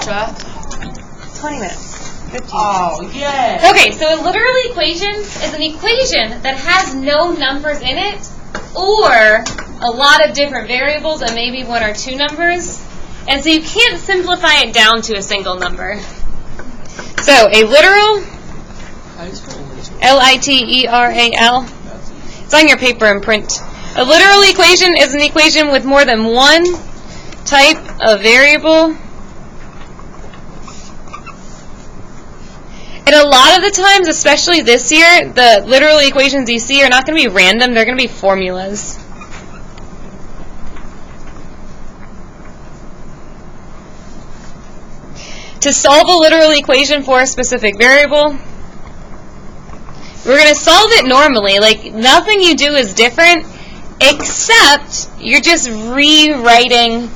Joshua? 20 minutes. 15. Oh, yeah. Okay, so a literal equation is an equation that has no numbers in it, or a lot of different variables and maybe one or two numbers. And so you can't simplify it down to a single number. So a literal, L-I-T-E-R-A-L, it's on your paper in print. A literal equation is an equation with more than one type of variable. And a lot of the times, especially this year, the literal equations you see are not going to be random, they're going to be formulas. To solve a literal equation for a specific variable, we're going to solve it normally. Like, nothing you do is different, except you're just rewriting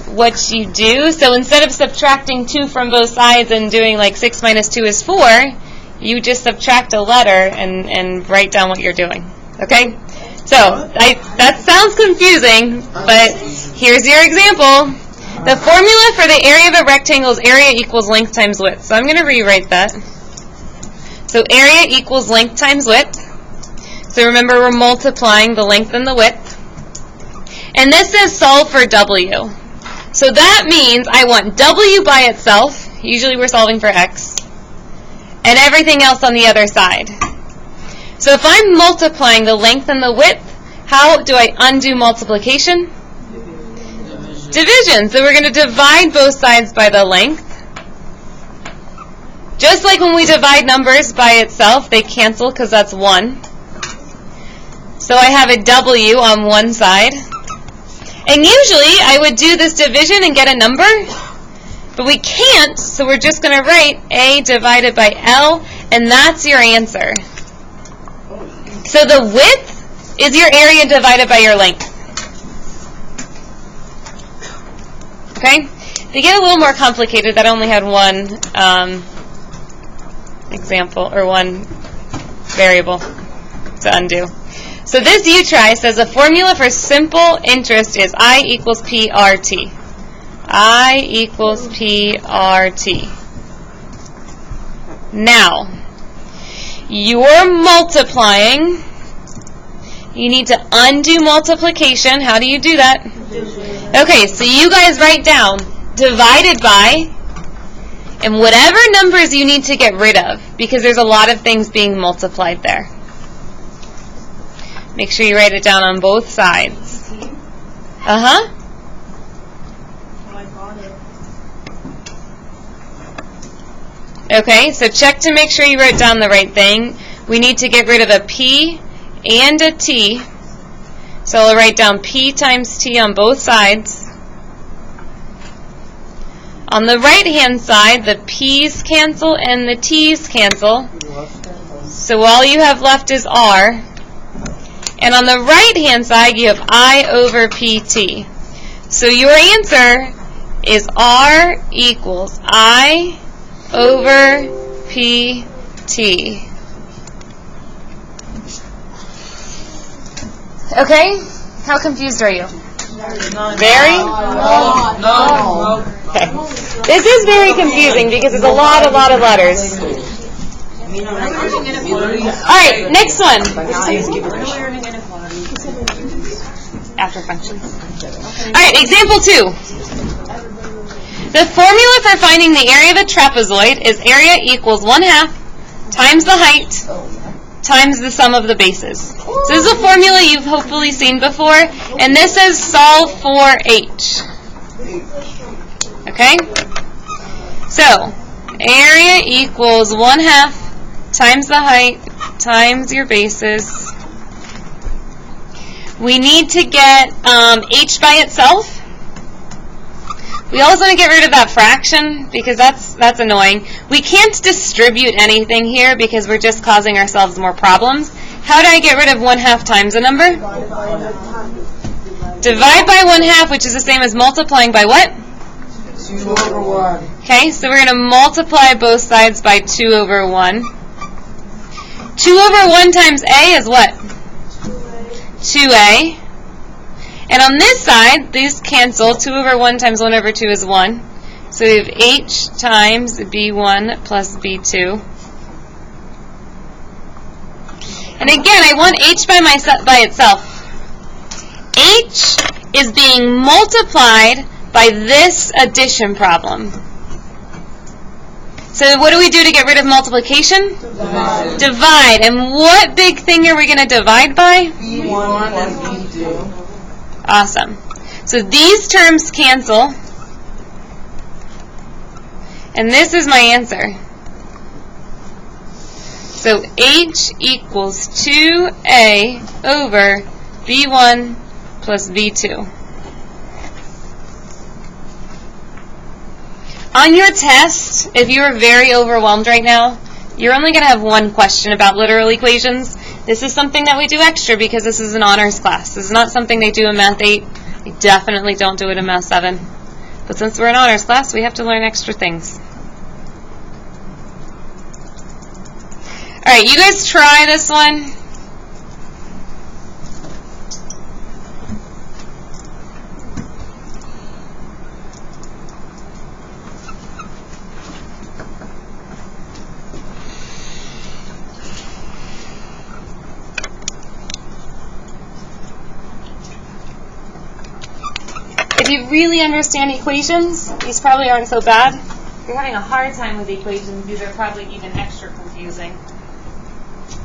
what you do. So instead of subtracting 2 from both sides and doing like 6 minus 2 is 4, you just subtract a letter and write down what you're doing. Okay? So, that sounds confusing, but here's your example. The formula for the area of a rectangle is area equals length times width. So I'm going to rewrite that. So area equals length times width. So remember, we're multiplying the length and the width. And this is solve for W. So that means I want W by itself. Usually we're solving for X. And everything else on the other side. So if I'm multiplying the length and the width, how do I undo multiplication? Division. So we're going to divide both sides by the length. Just like when we divide numbers by itself, they cancel because that's 1. So I have a W on one side. And usually I would do this division and get a number, but we can't, so we're just going to write A divided by L, and that's your answer. So the width is your area divided by your length. Okay? They get a little more complicated. That only had one example, or one variable to undo. So this U-try says the formula for simple interest is I equals PRT. I equals PRT. Now, you're multiplying. You need to undo multiplication. How do you do that? Okay, so you guys write down divided by and whatever numbers you need to get rid of, because there's a lot of things being multiplied there. Make sure you write it down on both sides. Uh-huh. Okay, so check to make sure you wrote down the right thing. We need to get rid of a P and a T. So I'll write down P times T on both sides. On the right-hand side, the P's cancel and the T's cancel. So all you have left is R. And on the right-hand side, you have I over PT. So your answer is R equals I over PT. Okay? How confused are you? Very? No. Okay. This is very confusing because it's a lot of letters. Alright, next one. After functions. Alright, example 2. The formula for finding the area of a trapezoid is area equals 1/2 times the height times the sum of the bases. So this is a formula you've hopefully seen before, and this is solve for H. Okay? So, area equals 1/2 times the height times your bases. We need to get H by itself. We also want to get rid of that fraction because that's annoying. We can't distribute anything here because we're just causing ourselves more problems. How do I get rid of 1/2 times a number? Divide by 1/2, which is the same as multiplying by what? 2 over 1. Okay, so we're going to multiply both sides by 2 over 1. 2 over 1 times A is what? 2A. And on this side, these cancel. 2 over 1 times 1 over 2 is 1. So we have h times b1 plus b2. And again, I want h by itself. H is being multiplied by this addition problem. So what do we do to get rid of multiplication? Divide. Divide. And what big thing are we going to divide by? B1 and B2. Awesome. So these terms cancel. And this is my answer. So H equals 2A over B1 plus B2. On your test, if you are very overwhelmed right now, you're only going to have one question about literal equations. This is something that we do extra because this is an honors class. This is not something they do in Math 8. They definitely don't do it in Math 7. But since we're an honors class, we have to learn extra things. Alright, you guys try this one. If you really understand equations, these probably aren't so bad. If you're having a hard time with equations, these are probably even extra confusing.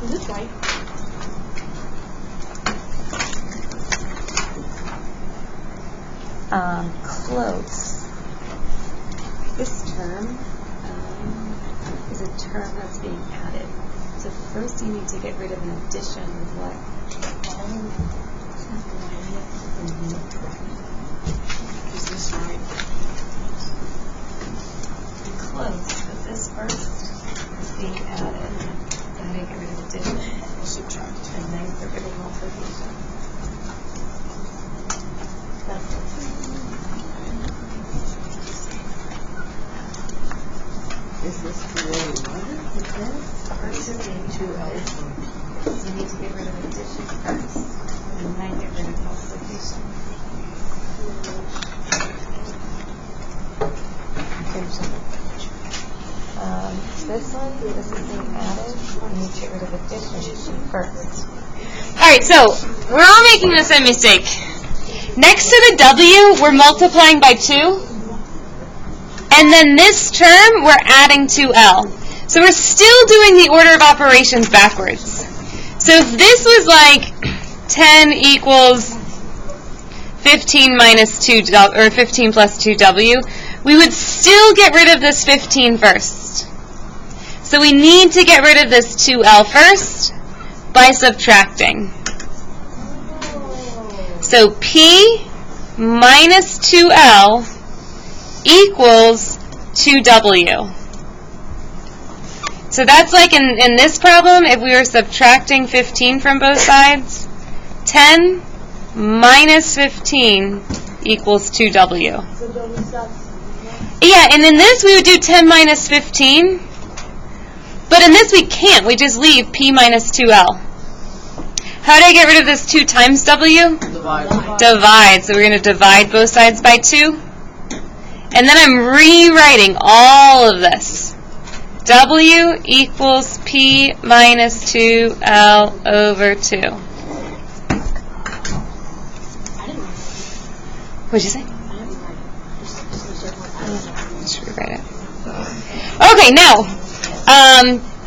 Is this right? Close. This term is a term that's being added. So first you need to get rid of an addition with what? Is this right? Close, but this first is being added. So how do you get rid of addition? Subtract. And then get rid of multiplication. That's it. Is this the way you want it? First is being 2L. So you need to get rid of addition first, and then get rid of multiplication. This one, this is being added. You need to get rid of addition first. Alright, so we're all making the same mistake. Next to the W, we're multiplying by 2. And then this term, we're adding 2L. So we're still doing the order of operations backwards. So if this was like 10 equals 15 minus 2, or 15 plus 2W, we would still get rid of this 15 first. So we need to get rid of this 2L first by subtracting. So P minus 2L equals 2W. So that's like in this problem, if we were subtracting 15 from both sides, 10 minus 15 equals 2W. Yeah, and in this we would do 10 minus 15. But in this we can't. We just leave P minus 2L. How do I get rid of this 2 times W? Divide. Divide. So we're going to divide both sides by 2. And then I'm rewriting all of this. W equals P minus 2L over 2. What'd you say? Let's rewrite it. Okay, now,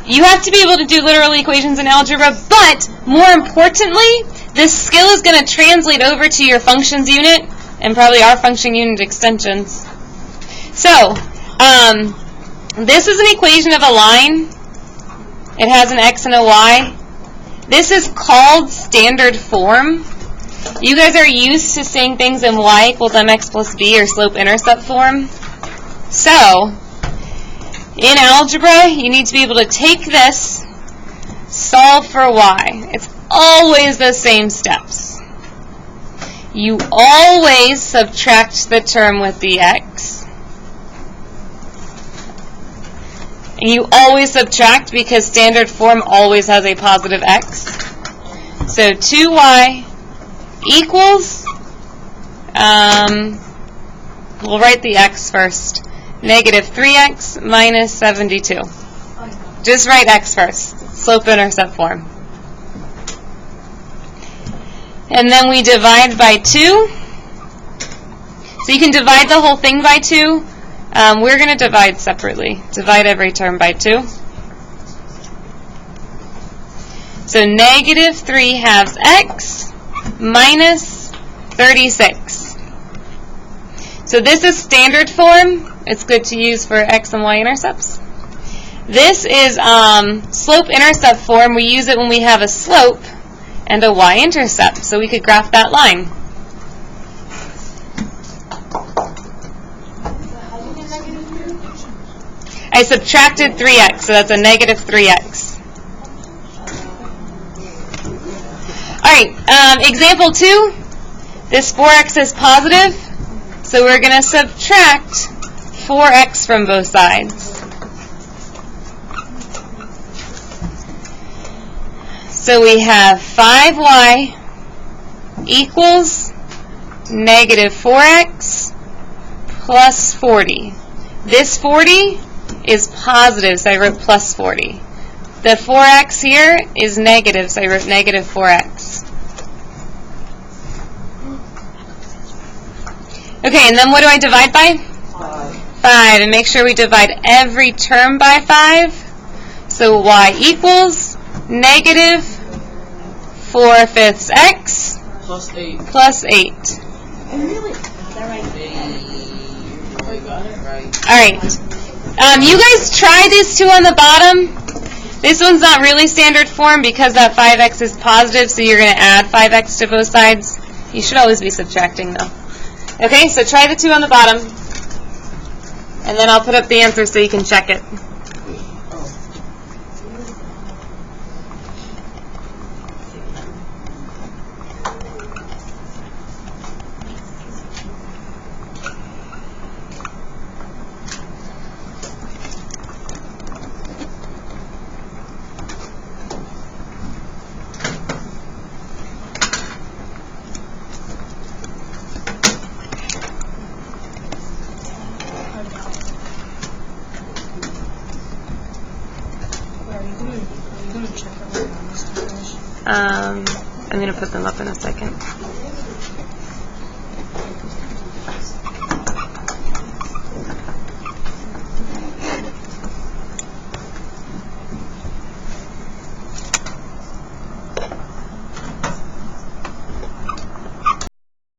you have to be able to do literal equations in algebra, but more importantly, this skill is going to translate over to your functions unit and probably our function unit extensions. So, this is an equation of a line. It has an x and a y. This is called standard form. You guys are used to seeing things in y equals mx plus b or slope-intercept form. So, in algebra, you need to be able to take this, solve for y. It's always the same steps. You always subtract the term with the x. And you always subtract because standard form always has a positive x. So 2y equals, we'll write the x first. negative 3x minus 72. Just write x first, slope-intercept form. And then we divide by 2. So you can divide the whole thing by 2. We're going to divide separately. Divide every term by 2. So negative 3 halves x minus 36. So this is standard form. It's good to use for x and y intercepts. This is slope-intercept form. We use it when we have a slope and a y-intercept. So we could graph that line. I subtracted 3x, so that's a negative 3x. Alright, example 2. This 4x is positive, so we're going to subtract 4x from both sides. So we have 5y equals negative 4x plus 40. This 40 is positive, so I wrote plus 40. The 4x here is negative, so I wrote negative 4x. Okay, and then what do I divide by? 5. And make sure we divide every term by 5. So y equals negative 4/5 x Plus 8. plus 8. Really? Is that right? You got it right. Alright. You guys try this 2 on the bottom. This one's not really standard form because that 5x is positive, so you're going to add 5x to both sides. You should always be subtracting, though. Okay, so try the 2 on the bottom. And then I'll put up the answer so you can check it. I'm going to put them up in a second.